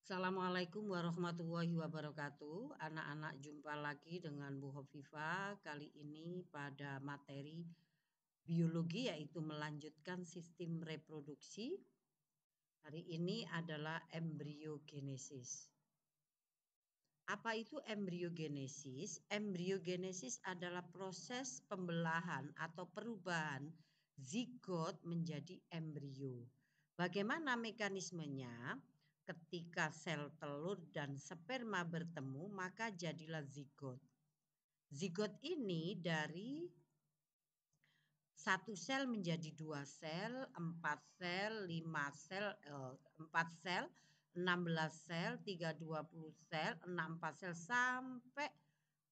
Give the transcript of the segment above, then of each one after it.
Assalamualaikum warahmatullahi wabarakatuh. Anak-anak, jumpa lagi dengan Bu Hovifa. Kali ini pada materi biologi, yaitu melanjutkan sistem reproduksi. Hari ini adalah embriogenesis. Apa itu embriogenesis? Embriogenesis adalah proses pembelahan atau perubahan zigot menjadi embrio. Bagaimana mekanismenya? Ketika sel telur dan sperma bertemu, maka jadilah zigot. Zigot ini dari satu sel menjadi 2 sel, 4 sel, 5 sel, 4 sel, 16 sel, 320 sel, 64 sel, sampai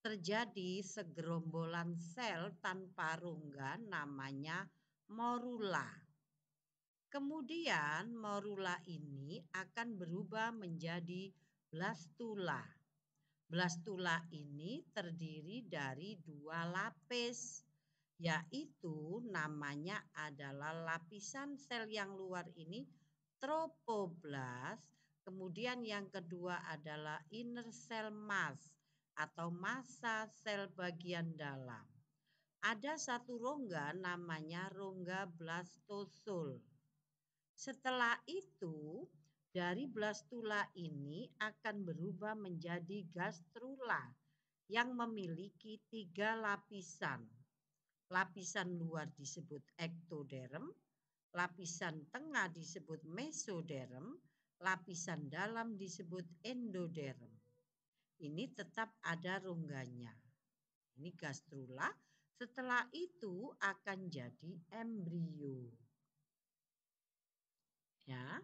terjadi segerombolan sel tanpa rongga namanya morula. Kemudian morula ini akan berubah menjadi blastula. Blastula ini terdiri dari 2 lapis, yaitu namanya adalah lapisan sel yang luar ini tropoblast, kemudian yang kedua adalah inner cell mass atau massa sel bagian dalam. Ada satu rongga namanya rongga blastosul. Setelah itu, dari blastula ini akan berubah menjadi gastrula yang memiliki 3 lapisan. Lapisan luar disebut ektoderm, lapisan tengah disebut mesoderm, lapisan dalam disebut endoderm. Ini tetap ada rongganya. Ini gastrula. Setelah itu akan jadi embrio. Ya.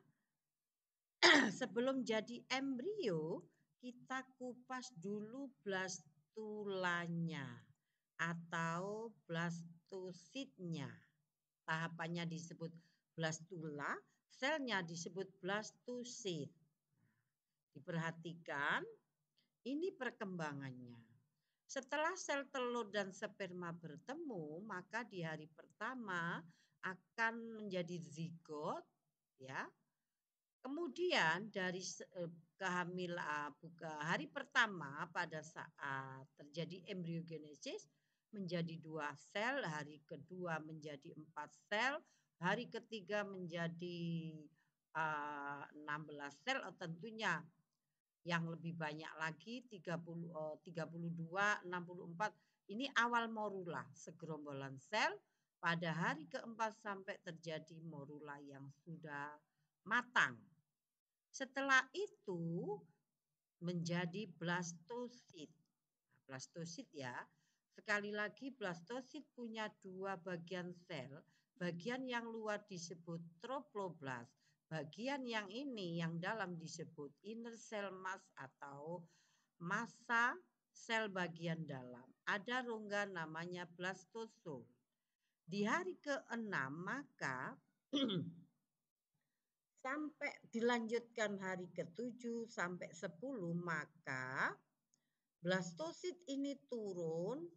Sebelum jadi embrio, kita kupas dulu blastulanya atau blastositnya. Tahapannya disebut blastula, selnya disebut blastosit. Diperhatikan, ini perkembangannya. Setelah sel telur dan sperma bertemu, maka di hari pertama akan menjadi zigot, ya. Kemudian dari hari pertama pada saat terjadi embriogenesis menjadi 2 sel, hari kedua menjadi 4 sel, hari ketiga menjadi 16 sel, tentunya yang lebih banyak lagi 32, 64. Ini awal morula, segerombolan sel. Pada hari keempat sampai terjadi morula yang sudah matang. Setelah itu menjadi blastosit. Blastosit ya. Sekali lagi blastosit punya 2 bagian sel. Bagian yang luar disebut troploblast. Bagian yang ini yang dalam disebut inner cell mass atau massa sel bagian dalam. Ada rongga namanya blastosul. Di hari ke-6 maka sampai dilanjutkan hari ke-7 sampai 10, maka blastosit ini turun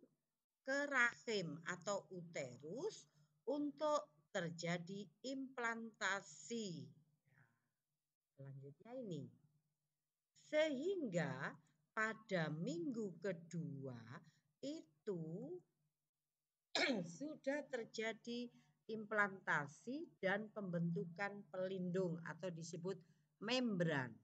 ke rahim atau uterus untuk terjadi implantasi. Selanjutnya ini. Sehingga pada minggu kedua itu sudah terjadi implantasi dan pembentukan pelindung atau disebut membran.